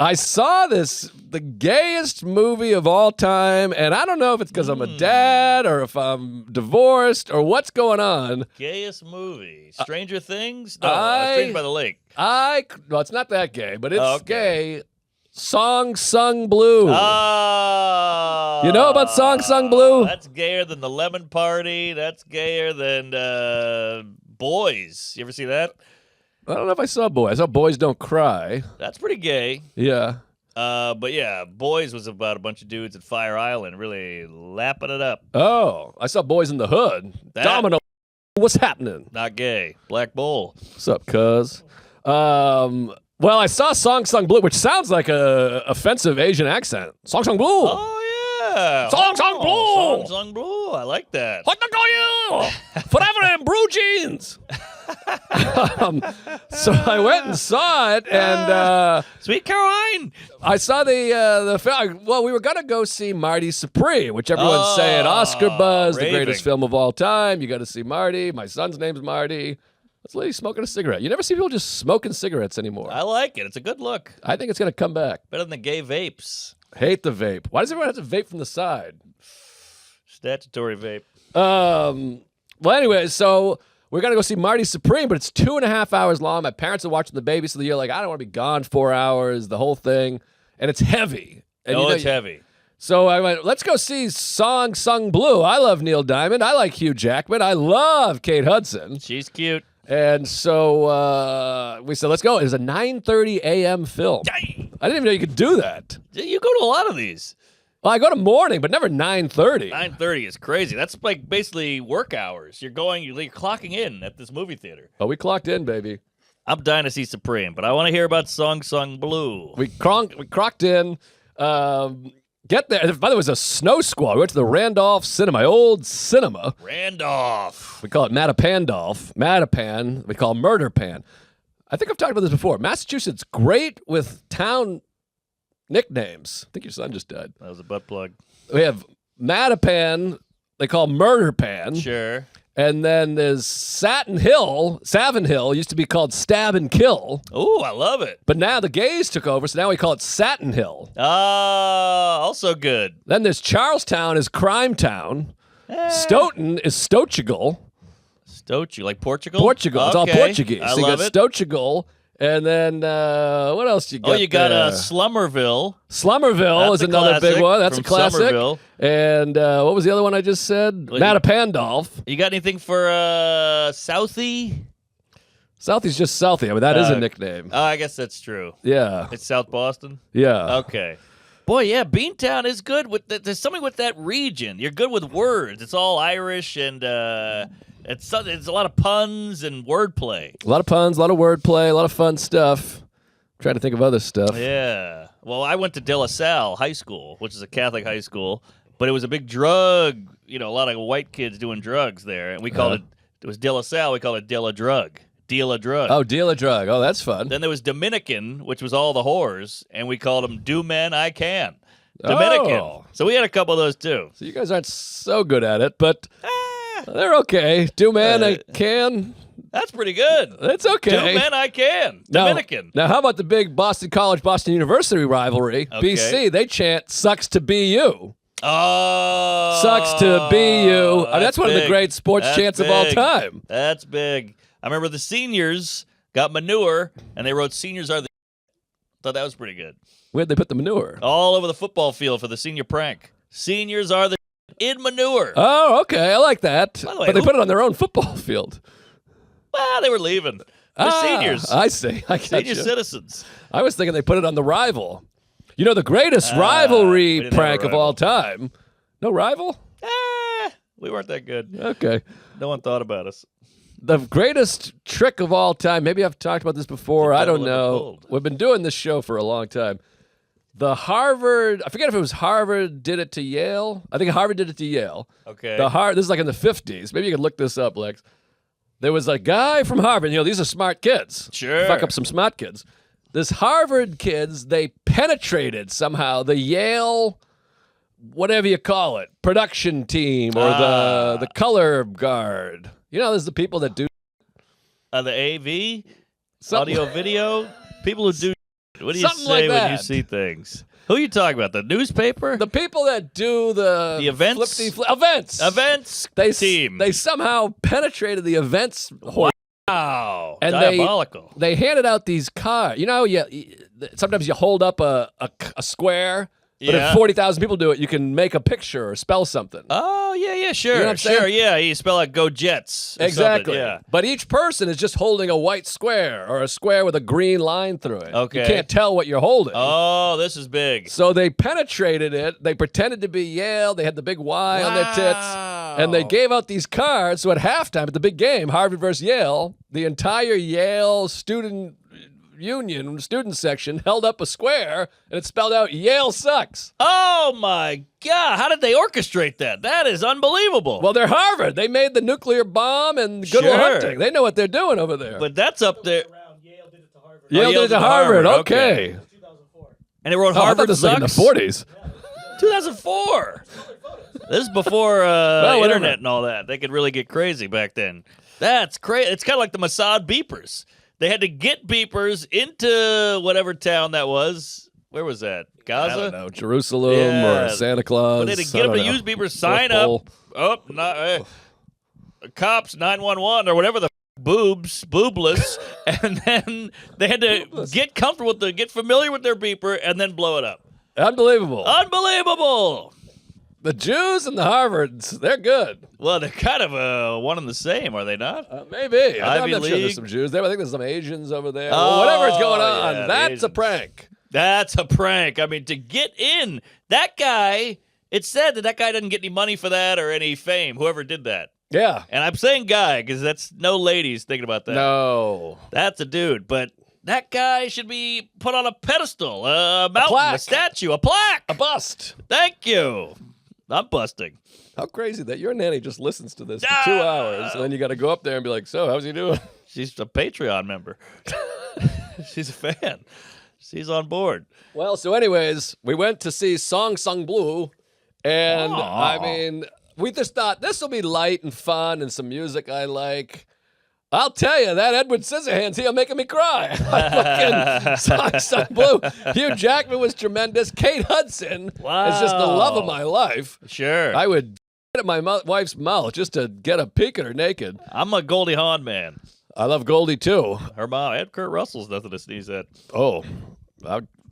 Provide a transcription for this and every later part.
I saw the gayest movie of all time, and I don't know if it's because I'm a dad or if I'm divorced or what's going on. Gayest movie. Stranger Things? No, Strange by the Lake. Well, it's not that gay, but it's gay. Song Sung Blue. Oh. You know about Song Sung Blue? That's gayer than The Lemon Party. That's gayer than Boys. You ever see that? I don't know if I saw Boys. I saw Boys Don't Cry. That's pretty gay. Yeah. But yeah, Boys was about a bunch of dudes at Fire Island really lapping it up. Oh, I saw Boys in the Hood. Domino. What's happening? Not gay. Black Bull. What's up, cuz? Well, I saw Song Sung Blue, which sounds like a offensive Asian accent. Song Sung Blue. Oh, yeah. Song Sung Blue. Song Sung Blue. I like that. Forever in blue jeans. So I went and saw it, and Sweet Caroline. I saw the film. Well, we were gonna go see Marty Supreme, which everyone's saying Oscar buzz, the greatest film of all time. You got to see Marty. My son's name's Marty. This lady smoking a cigarette. You never see people just smoking cigarettes anymore. I like it. It's a good look. I think it's gonna come back. Better than the gay vapes. Hate the vape. Why does everyone have to vape from the side? Statutory vape. Well, anyway, so we're going to go see Marty Supreme, but it's 2.5 hours long. My parents are watching the baby, so they're like, I don't want to be gone 4 hours, the whole thing. And it's heavy. And it's heavy. So I went, let's go see Song Sung Blue. I love Neil Diamond. I like Hugh Jackman. I love Kate Hudson. She's cute. And so we said, let's go. It was a 9:30 a.m. film. Yay. I didn't even know you could do that. You go to a lot of these. Well, I go to morning, but never 9:30. 9:30 is crazy. That's like basically work hours. You're clocking in at this movie theater. Oh, we clocked in, baby. I'm dying to see Supreme, but I want to hear about Song Sung Blue. We crocked in. Get there. By the way, it was a snow squall. We went to the Randolph Cinema, my old cinema. Randolph. We call it Mattapan. Mattapan. We call it Murder Pan. I think I've talked about this before. Massachusetts, great with town nicknames. I think your son just died. That was a butt plug. We have Mattapan. They call Murder Pan. Sure. And then there's Savin Hill used to be called Stab and Kill. Oh, I love it. But now the gays took over, so now we call it Satin Hill. Also good. Then there's Charlestown is Crime Town. Stoughton is Stochigal. Stochigal, like Portugal? Portugal. It's all Portuguese. I so love you got Stochigal. And then what else you got? Oh, you got Slummerville. Slummerville is another big one. That's a classic. Somerville. And what was the other one I just said? Mattapandolph. You got anything for Southie? Southie's just Southie. I mean, that is a nickname. Oh, I guess that's true. Yeah. It's South Boston? Yeah. Okay. Boy, yeah, Beantown is good. There's something with that region. You're good with words. It's all Irish and... It's a lot of puns and wordplay. A lot of puns, a lot of wordplay, a lot of fun stuff. I'm trying to think of other stuff. Yeah. Well, I went to De La Salle High School, which is a Catholic high school, but it was a big drug, a lot of white kids doing drugs there, and we called it was De La Salle, we called it De La Drug. Deal a drug. Oh, deal a drug. Oh, that's fun. Then there was Dominican, which was all the whores, and we called them Do Men I Can. Dominican. Oh. So we had a couple of those too. So you guys aren't so good at it, but... they're okay. Do man I can. That's pretty good. That's okay. Do man I can. Dominican. Now, how about the big Boston College, Boston University rivalry? Okay. BC, they chant, sucks to be you. Oh. Sucks to be you. I mean, that's one of the great sports chants of all time. That's big. I remember the seniors got manure, and they wrote seniors are the... Thought that was pretty good. Where'd they put the manure? All over the football field for the senior prank. Seniors are the... in manure. Oh, okay. I like that. By the way, but they put it on their own football field. Well, they were leaving. They're seniors. I see. Senior citizens. I was thinking they put it on the rival. The greatest rivalry prank of all time. No rival? We weren't that good. Okay. No one thought about us. The greatest trick of all time. Maybe I've talked about this before. I don't know. We've been doing this show for a long time. The Harvard, I forget if it was Harvard did it to Yale. I think Harvard did it to Yale. Okay. This is like in the 50s. Maybe you could look this up, Lex. There was a guy from Harvard. These are smart kids. Sure. Fuck up some smart kids. This Harvard kids, they penetrated somehow the Yale, whatever you call it, production team or the color guard. There's the people that do. The AV, audio, video, people who do. What do you Something say like when you that. see things? Who are you talking about? The newspaper? The people that do the events? Events team. They somehow penetrated the events. Wow. And diabolical. They handed out these cards. You know, sometimes you hold up a square, but if 40,000 people do it, you can make a picture or spell something. Oh, yeah, sure. You know what I'm sure, saying? yeah. You spell out Go Jets. Or Exactly. Yeah. But each person is just holding a white square or a square with a green line through it. Okay. You can't tell what you're holding. Oh, this is big. So they penetrated it. They pretended to be Yale. They had the big Y on their tits. And they gave out these cards. So at halftime, at the big game, Harvard versus Yale, the entire Yale student section held up a square, and it spelled out Yale sucks. Oh, my God. How did they orchestrate that? That is unbelievable. Well, they're Harvard. They made the nuclear bomb and Good Will Hunting. They know what they're doing over there. But that's up there. Yale did it to Harvard. Yale did it to Harvard. Okay. 2004. And it wrote I Harvard thought this was like in the sucks? 40s. 2004. This is before internet and all that. They could really get crazy back then. That's crazy. It's kind of like the Mossad beepers. They had to get beepers into whatever town that was. Where was that? Gaza? I don't know. Jerusalem or Santa Claus. But they had to get them to use beepers, sign up. Cops, 911 or whatever the boobless. And then they had to get comfortable with get familiar with their beeper and then blow it up. Unbelievable. Unbelievable. The Jews and the Harvards, they're good. Well, they're kind of one and the same, are they not? Maybe. I'm Ivy not sure there's League. some Jews there. I think there's some Asians over there. Whatever's going on, yeah, that's Asians. a prank. That's a prank. I mean, to get in, that guy, it's said that guy didn't get any money for that or any fame, whoever did that. Yeah. And I'm saying guy because that's no ladies thinking about that. No. That's a dude. But that guy should be put on a pedestal, a mountain, plaque. a statue, a plaque. A bust. Thank you. I'm busting. How crazy that your nanny just listens to this for 2 hours, and then you got to go up there and be like, so, how's he doing? She's a Patreon member. She's a fan. She's on board. Well, so anyways, we went to see Song Sung Blue, and I mean, we just thought this will be light and fun and some music I like. I'll tell you, that Edward Scissorhands, he'll making me cry. Fucking Song Sung Blue. Hugh Jackman was tremendous. Kate Hudson is just the love of my life. Sure. I would at my wife's mouth just to get a peek at her naked. I'm a Goldie Hawn man. I love Goldie, too. Her mom, Ed Kurt Russell's nothing to sneeze at. Oh,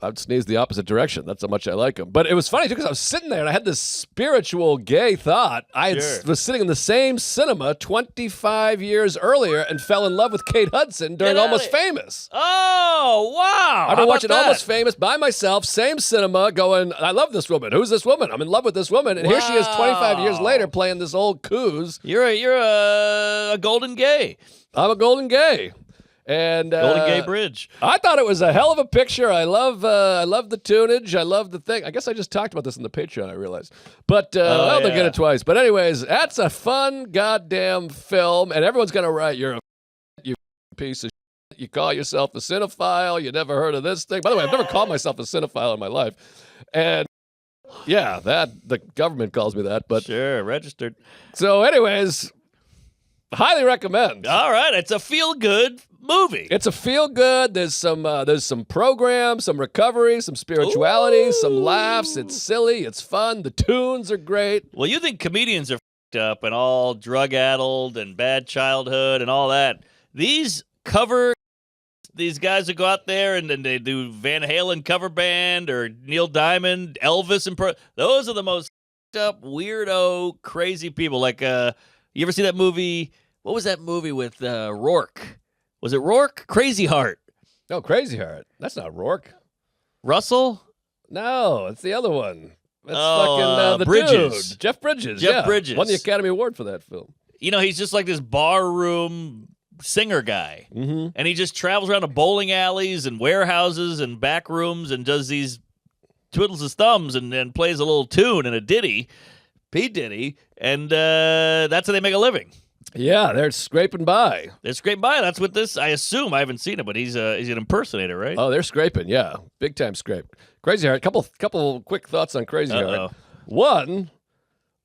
I'd sneeze the opposite direction. That's how much I like him. But it was funny, too, because I was sitting there and I had this spiritual gay thought. I was sitting in the same cinema 25 years earlier and fell in love with Kate Hudson during Almost Famous. Oh, wow. I've been watching Almost Famous by myself, same cinema, going, I love this woman. Who's this woman? I'm in love with this woman. And here she is 25 years later playing this old coos. You're a golden gay. I'm a golden gay. And Golden Gay Bridge. I thought it was a hell of a picture. I love the tunage. I love the thing. I guess I just talked about this in the Patreon, I realized. But, they'll get it twice. But anyways, that's a fun goddamn film. And everyone's going to write, you're a you piece of shit. You call yourself a cinephile. You never heard of this thing. By the way, I've never called myself a cinephile in my life. And, yeah, the government calls me that. But Sure, registered. So anyways, highly recommend. All right, it's a feel-good movie. It's a feel-good. There's some program, some recovery, some spirituality, some laughs. It's silly. It's fun. The tunes are great. Well, you think comedians are f***ed up and all drug-addled and bad childhood and all that. These guys that go out there and then they do Van Halen cover band or Neil Diamond, Elvis, those are the most f***ed up, weirdo, crazy people. Like, you ever see that movie? What was that movie with Rourke? Was it Rourke? Crazy Heart. No, Crazy Heart. That's not Rourke. Russell? No, it's the other one. That's the Bridges. dude. Jeff Bridges. Jeff Bridges. Won the Academy Award for that film. You know, he's just like this barroom singer guy. Mm-hmm. And he just travels around to bowling alleys and warehouses and back rooms and does these twiddles his thumbs and plays a little tune and a ditty, P. Diddy, and that's how they make a living. Yeah, they're scraping by. They're scraping by. That's what this, I assume. I haven't seen it, but he's an impersonator, right? Oh, they're scraping, yeah. Big time scrape. Crazy Heart. Couple quick thoughts on Crazy Heart. One,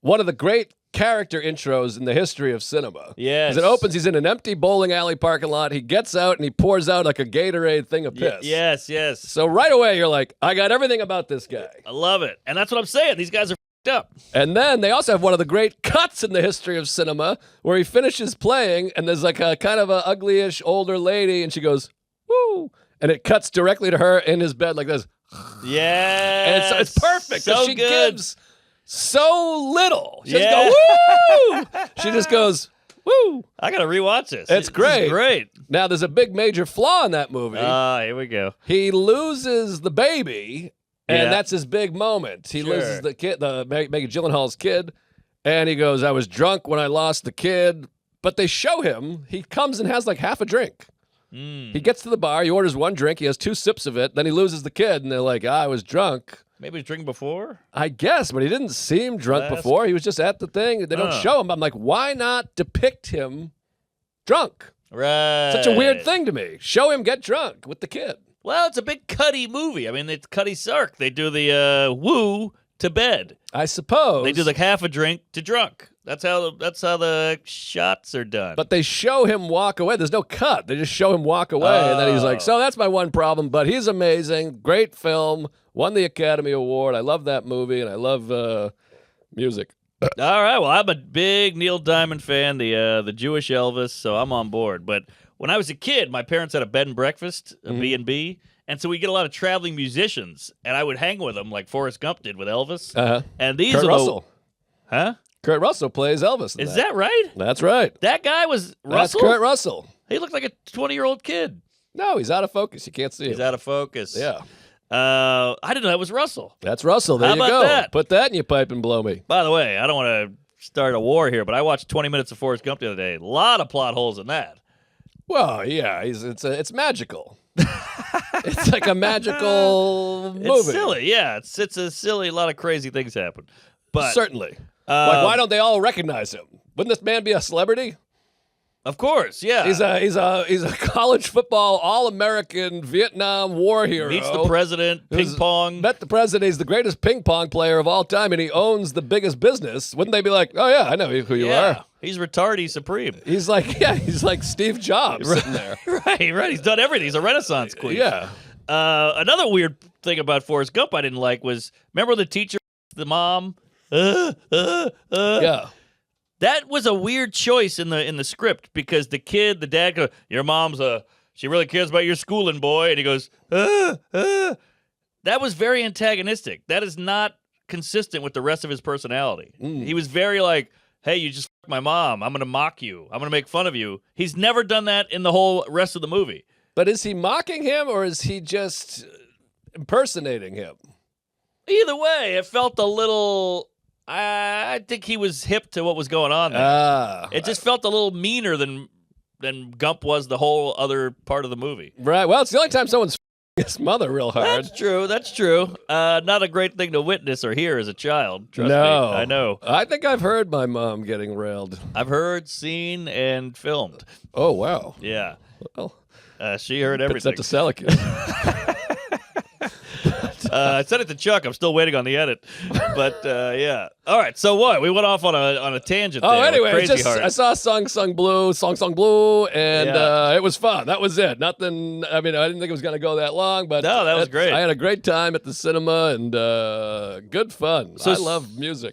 one of the great character intros in the history of cinema. Yes. As it opens, he's in an empty bowling alley parking lot. He gets out and he pours out like a Gatorade thing of piss. Yes, yes. So right away, you're like, I got everything about this guy. I love it. And that's what I'm saying. These guys are f***ed up. And then they also have one of the great cuts in the history of cinema where he finishes playing and there's like a kind of a ugly-ish older lady and she goes, woo. And it cuts directly to her in his bed like this. Yeah. And it's perfect. So she good. gives so little. She Yeah. doesn't go, woo! She just goes, woo! I got to rewatch this. It's great. This is great. Now, there's a big major flaw in that movie. Here we go. He loses the baby, and Yeah. that's his big moment. He Sure. loses the kid, the Maggie Gyllenhaal's kid, and he goes, I was drunk when I lost the kid. But they show him, he comes and has like half a drink. He gets to the bar, he orders one drink, he has 2 sips of it, then he loses the kid, and they're like, I was drunk. Maybe he was drinking before? I guess, but he didn't seem drunk before. He was just at the thing. They don't show him. I'm like, why not depict him drunk? Right. Such a weird thing to me. Show him get drunk with the kid. Well, it's a big Cuddy movie. I mean, it's Cuddy Sark. They do the woo to bed. I suppose. They do like half a drink to drunk. That's how the shots are done. But they show him walk away. There's no cut. They just show him walk away. And then he's like, so that's my one problem, but he's amazing. Great film. Won the Academy Award. I love that movie, and I love music. All right. Well, I'm a big Neil Diamond fan, the Jewish Elvis, so I'm on board. But when I was a kid, my parents had a bed and breakfast, a B&B, and so we get a lot of traveling musicians, and I would hang with them like Forrest Gump did with Elvis. Uh-huh. And these Kurt are Russell. Huh? Kurt Russell plays Elvis in Is that right? That's right. That guy was Russell? That's Kurt Russell. He looked like a 20-year-old kid. No, he's out of focus. You can't see him. He's out of focus. Yeah. I didn't know that was Russell. That's Russell. There How you about go. that? Put that in your pipe and blow me. By the way, I don't want to start a war here, but I watched 20 minutes of Forrest Gump the other day. A lot of plot holes in that. Well, yeah, it's magical. It's like a magical movie. It's silly, yeah. It's a silly. A lot of crazy things happen. But certainly, like why don't they all recognize him? Wouldn't this man be a celebrity? Of course, yeah. He's a college football All-American Vietnam War hero. Meets the president, ping pong. Met the president. He's the greatest ping pong player of all time, and he owns the biggest business. Wouldn't they be like, oh yeah, I know who you are? He's retarded supreme. He's like Steve Jobs sitting there. Right. He's done everything. He's a Renaissance queen. Yeah. Another weird thing about Forrest Gump I didn't like was, remember the teacher, the mom? Yeah. That was a weird choice in the script because the dad goes, your mom's she really cares about your schooling, boy. And he goes, That was very antagonistic. That is not consistent with the rest of his personality. He was very like, hey, you just f***ed my mom. I'm going to mock you. I'm going to make fun of you. He's never done that in the whole rest of the movie. But is he mocking him or is he just impersonating him? Either way, it felt a little... I think he was hip to what was going on there. It just felt a little meaner than Gump was the whole other part of the movie. Right. Well, it's the only time someone's his mother real hard. That's true. Not a great thing to witness or hear as a child. Trust me. I know. I think I've heard my mom getting railed. I've heard, seen, and filmed. Oh, wow. Yeah. Well, she heard everything. Puts that to Selick. I sent it to Chuck. I'm still waiting on the edit. But, yeah. All right. So what? We went off on a tangent there. Anyway, Crazy Heart. I saw Song Sung Blue, and it was fun. That was it. Nothing, I mean, I didn't think it was going to go that long, but no, that was great. I had a great time at the cinema and good fun. I love music.